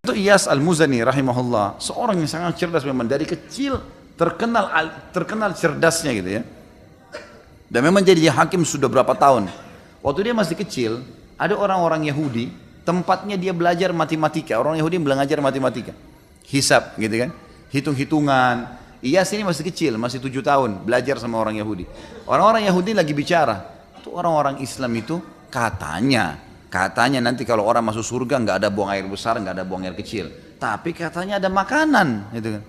Itu Iyas Al-Muzani rahimahullah, seorang yang sangat cerdas memang dari kecil terkenal cerdasnya gitu ya. Dan memang jadi hakim sudah berapa tahun. Waktu dia masih kecil, ada orang-orang Yahudi, tempatnya dia belajar matematika. Orang Yahudi belajar matematika, hisab gitu kan, hitung-hitungan. Iyas ini masih kecil, masih 7 tahun, belajar sama orang Yahudi. Orang-orang Yahudi lagi bicara, itu orang-orang Islam itu katanya nanti kalau orang masuk surga nggak ada buang air besar, nggak ada buang air kecil. Tapi katanya ada makanan, gitu kan.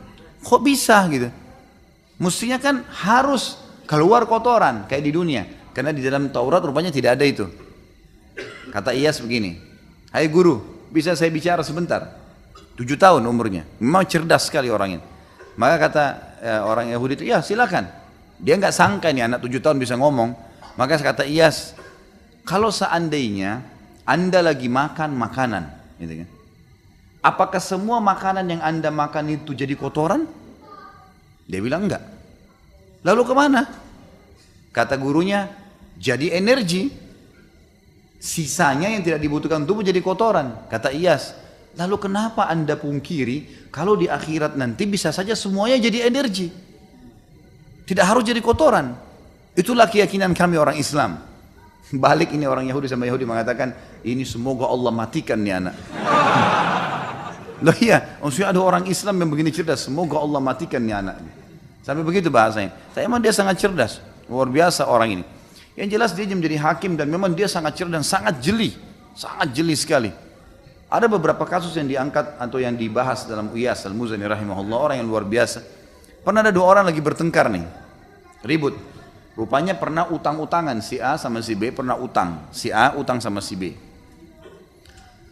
Kok bisa gitu? Mestinya kan harus keluar kotoran kayak di dunia. Karena di dalam Taurat rupanya tidak ada itu. Kata Iyas begini, hai guru, bisa saya bicara sebentar? 7 tahun umurnya, memang cerdas sekali orangnya. Maka kata orang Yahudi itu, ya silakan. Dia nggak sangka ini anak 7 tahun bisa ngomong. Maka kata Iyas, kalau seandainya Anda lagi makan makanan, gitu kan, apakah semua makanan yang Anda makan itu jadi kotoran? Dia bilang enggak. Lalu kemana? Kata gurunya, jadi energi. Sisanya yang tidak dibutuhkan tubuh jadi kotoran. Kata Iyas, lalu kenapa Anda pungkiri kalau di akhirat nanti bisa saja semuanya jadi energi? Tidak harus jadi kotoran. Itulah keyakinan kami orang Islam. Balik ini orang Yahudi sama Yahudi mengatakan, ini semoga Allah matikan nih anak. Loh iya, maksudnya ada orang Islam yang begini cerdas, semoga Allah matikan nih anak. Sampai begitu bahasanya. Tapi memang dia sangat cerdas, luar biasa orang ini. Yang jelas dia menjadi hakim dan memang dia sangat cerdas dan sangat jeli sekali. Ada beberapa kasus yang diangkat atau yang dibahas dalam Iyas Al-Muzani rahimahullah, orang yang luar biasa. Pernah ada 2 orang lagi bertengkar nih, ribut. Rupanya pernah utang-utangan, si A sama si B pernah utang. Si A utang sama si B.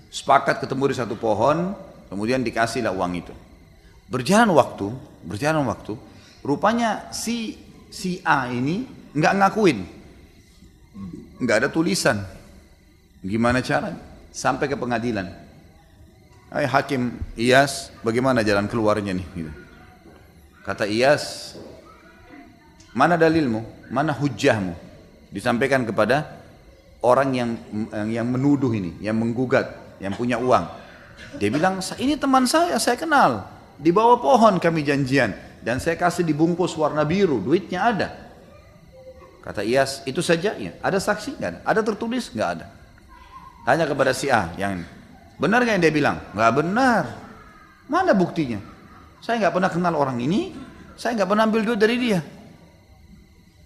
Sepakat ketemu di satu pohon, kemudian dikasihlah uang itu. Berjalan waktu, rupanya si A ini nggak ngakuin. Nggak ada tulisan. Gimana caranya? Sampai ke pengadilan. Hai Hakim Iyas, bagaimana jalan keluarnya nih? Gitu. Kata Iyas, mana dalilmu? Mana hujjahmu? Disampaikan kepada orang yang menuduh ini, yang menggugat, yang punya uang. Dia bilang, ini teman saya kenal. Di bawah pohon kami janjian. Dan saya kasih dibungkus warna biru, duitnya ada. Kata Iyas, itu saja ya? Ada saksi? Nggak ada. Ada tertulis? Nggak ada. Tanya kepada si A, yang benar nggak yang dia bilang? Nggak benar. Mana buktinya? Saya nggak pernah kenal orang ini, saya nggak pernah ambil duit dari dia.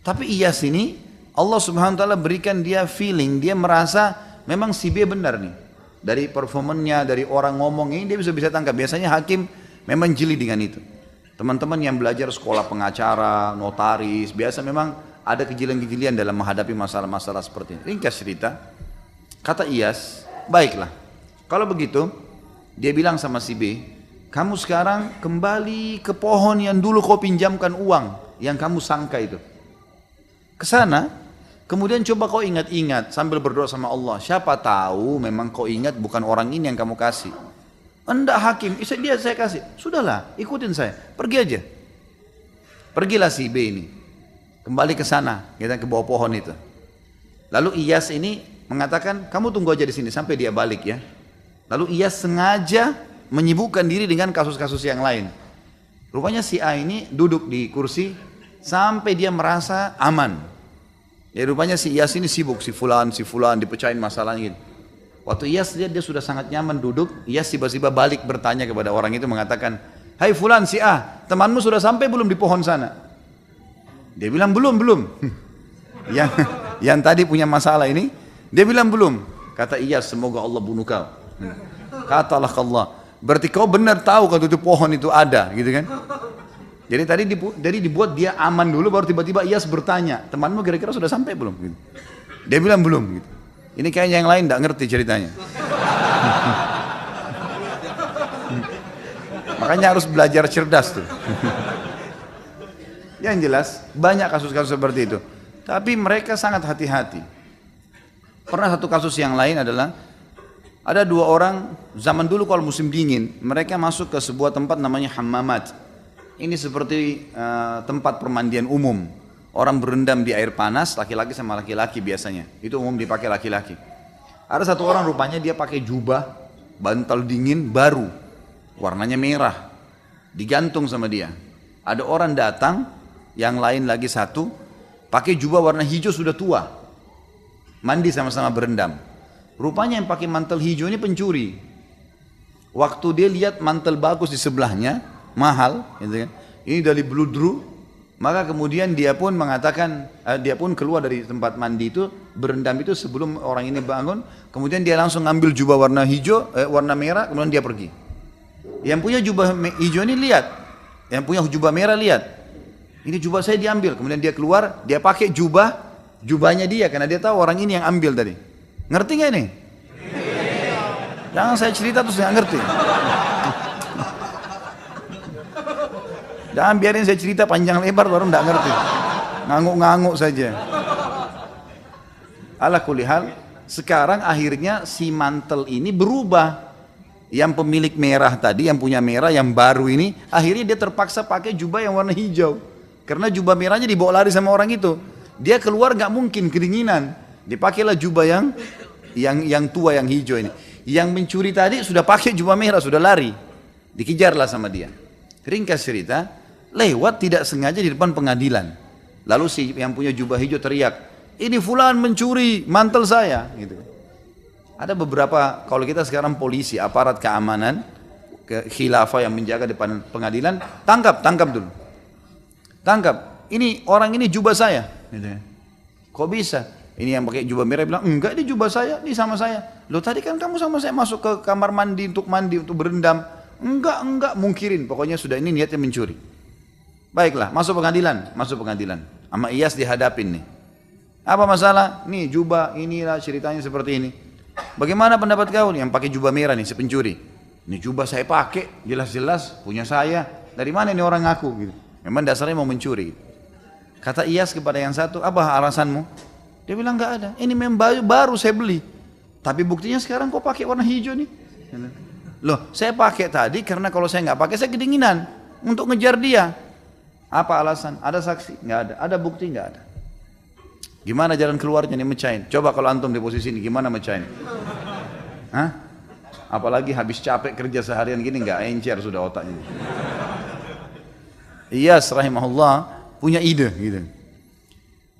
Tapi Iyas ini, Allah subhanahu wa ta'ala berikan dia feeling, dia merasa memang si B benar nih. Dari performanya, dari orang ngomong ini dia bisa tangkap. Biasanya hakim memang jeli dengan itu. Teman-teman yang belajar sekolah pengacara, notaris, biasa memang ada kejelian-kejelian dalam menghadapi masalah-masalah seperti ini. Ringkas cerita, kata Iyas, baiklah. Kalau begitu, dia bilang sama si B, kamu sekarang kembali ke pohon yang dulu kau pinjamkan uang, yang kamu sangka itu. Kesana, kemudian coba kau ingat-ingat sambil berdoa sama Allah. Siapa tahu memang kau ingat bukan orang ini yang kamu kasih. Enggak hakim, dia saya kasih. Sudahlah, ikutin saya, pergi aja. Pergilah si B ini, kembali ke sana, kita ke bawah pohon itu. Lalu Iyas ini mengatakan, kamu tunggu aja di sini sampai dia balik ya. Lalu Iyas sengaja menyibukkan diri dengan kasus-kasus yang lain. Rupanya si A ini duduk di kursi sampai dia merasa aman. Ya rupanya si Iyas ini sibuk, si fulan dipecahin masalahnya gitu. Waktu Iyas lihat dia sudah sangat nyaman duduk, Iyas tiba-tiba balik bertanya kepada orang itu mengatakan, hai fulan si A, temanmu sudah sampai belum di pohon sana? Dia bilang belum. yang tadi punya masalah ini, dia bilang belum. Kata Iyas, semoga Allah bunuh kau. Katalah Allah, berarti kau benar tahu kalau itu pohon itu ada, gitu kan? Jadi tadi dibuat dia aman dulu, baru tiba-tiba Iyas bertanya, temanmu kira-kira sudah sampai belum? Gitu. Dia bilang belum. Gitu. Ini kayaknya yang lain tidak ngerti ceritanya. Makanya harus belajar cerdas tuh. Yang jelas banyak kasus-kasus seperti itu. Tapi mereka sangat hati-hati. Pernah satu kasus yang lain adalah ada 2 orang zaman dulu kalau musim dingin, mereka masuk ke sebuah tempat namanya hammamat. Ini seperti tempat permandian umum. Orang berendam di air panas, laki-laki sama laki-laki biasanya. Itu umum dipakai laki-laki. Ada satu orang rupanya dia pakai jubah, bantal dingin baru. warnanya merah, digantung sama dia. Ada orang datang, yang lain lagi satu, pakai jubah warna hijau sudah tua, mandi sama-sama berendam. Rupanya yang pakai mantel hijau ini pencuri. Waktu dia lihat mantel bagus di sebelahnya, mahal, gitu kan, ini dari bludru, maka kemudian dia pun mengatakan, dia pun keluar dari tempat mandi itu, berendam itu sebelum orang ini bangun, kemudian dia langsung ngambil jubah warna hijau, warna merah, kemudian dia pergi. Yang punya jubah hijau ini lihat, yang punya jubah merah lihat, ini jubah saya diambil, kemudian dia keluar, dia pakai jubahnya dia, karena dia tahu orang ini yang ambil tadi. Ngerti nggak ini? Jangan saya cerita terus nggak ngerti. Jangan biarin saya cerita panjang lebar baru nggak ngerti. Ngangguk-ngangguk saja. Ala kulli hal, sekarang akhirnya si mantel ini berubah. Yang pemilik merah tadi, yang punya merah, yang baru ini, akhirnya dia terpaksa pakai jubah yang warna hijau. Karena jubah merahnya dibawa lari sama orang itu. Dia keluar nggak mungkin kedinginan. Dipakailah jubah yang tua, yang hijau ini. Yang mencuri tadi sudah pakai jubah merah, sudah lari. Dikejarlah sama dia. Ringkas cerita, lewat tidak sengaja di depan pengadilan. Lalu si yang punya jubah hijau teriak, ini fulan mencuri mantel saya. Gitu. Ada beberapa, kalau kita sekarang polisi, aparat keamanan, khilafah yang menjaga depan pengadilan, tangkap dulu. Tangkap, ini orang ini jubah saya. Gitu. Kok bisa? Ini yang pakai jubah merah bilang, enggak, ini jubah saya, ini sama saya. Loh tadi kan kamu sama saya masuk ke kamar mandi, untuk berendam. Enggak, mungkirin. Pokoknya sudah ini niatnya mencuri. Baiklah, masuk pengadilan. Sama Iyas dihadapin nih. Apa masalah? Nih jubah, inilah ceritanya seperti ini. Bagaimana pendapat kau nih yang pakai jubah merah nih, si pencuri? Ini jubah saya pakai, jelas-jelas punya saya. Dari mana ini orang ngaku? Gitu. Memang dasarnya mau mencuri. Kata Iyas kepada yang satu, apa alasanmu? Dia bilang nggak ada. Ini memang baru saya beli. Tapi buktinya sekarang kok pakai warna hijau nih? Loh, saya pakai tadi karena kalau saya nggak pakai saya kedinginan untuk ngejar dia. Apa alasan? Ada saksi? Nggak ada. Ada bukti? Nggak ada. Gimana jalan keluarnya nih mecahin? Coba kalau antum di posisi ini gimana mecahin? Hah? Apalagi habis capek kerja seharian gini nggak encer sudah otaknya. Iyas rahimahullah punya ide gitu.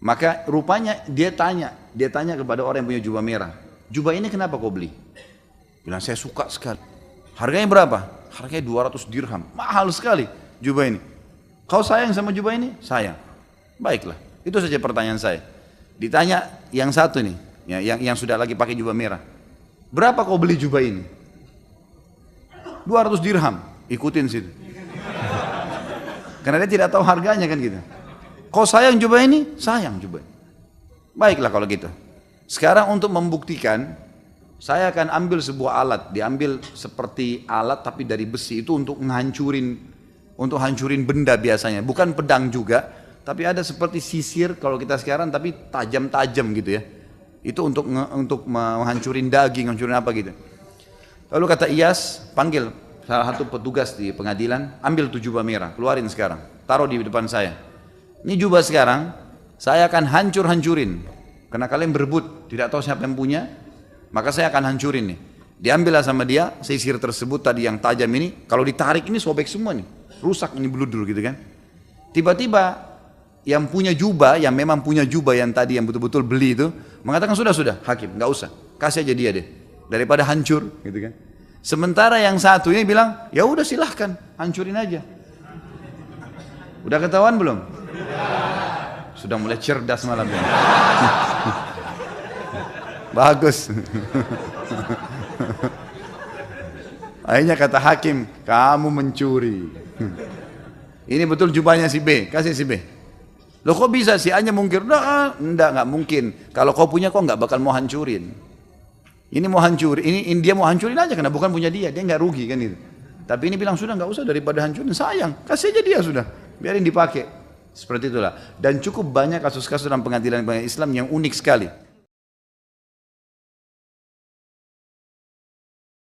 Maka rupanya dia tanya kepada orang yang punya jubah merah, jubah ini kenapa kau beli? Bilang saya suka sekali. Harganya berapa? Harganya 200 dirham, mahal sekali jubah ini. Kau sayang sama jubah ini? Sayang. Baiklah, itu saja pertanyaan saya. Ditanya yang satu nih, yang sudah lagi pakai jubah merah, berapa kau beli jubah ini? 200 dirham, ikutin situ. Karena dia tidak tahu harganya kan gitu. Kau sayang jubah ini? Sayang jubah ini. Baiklah kalau gitu. Sekarang untuk membuktikan, saya akan ambil sebuah alat, diambil seperti alat tapi dari besi itu untuk hancurin benda biasanya, bukan pedang juga, tapi ada seperti sisir kalau kita sekarang tapi tajam-tajam gitu ya. Itu untuk menghancurin daging, hancurin apa gitu. Lalu kata Iyas, panggil salah satu petugas di pengadilan, ambil tuh jubah merah, keluarin sekarang, taruh di depan saya. Ini jubah sekarang, saya akan hancurin. Karena kalian berebut, tidak tahu siapa yang punya, maka saya akan hancurin nih. Diambillah sama dia, sisir tersebut tadi yang tajam ini, kalau ditarik ini sobek semua nih. Rusak ini bludur gitu kan. Tiba-tiba yang punya jubah, yang memang punya jubah yang tadi yang betul-betul beli itu, mengatakan sudah, hakim, nggak usah, kasih aja dia deh. Daripada hancur gitu kan. Sementara yang satu ini bilang, ya udah silahkan, hancurin aja. Udah ketahuan belum? Sudah mulai cerdas malam ini. Bagus. Akhirnya kata hakim, kamu mencuri. Ini betul jubahnya si B, kasih si B. Loh kok bisa si A-nya mungkir? Nggak mungkin. Kalau kau punya kok nggak bakal mau hancurin. Ini mau hancurin, ini dia mau hancurin aja karena bukan punya dia nggak rugi kan itu. Tapi ini bilang sudah nggak usah daripada hancurin, sayang, kasih aja dia sudah, biarin dipakai. Seperti itulah. Dan cukup banyak kasus-kasus dalam pengadilan Islam yang unik sekali.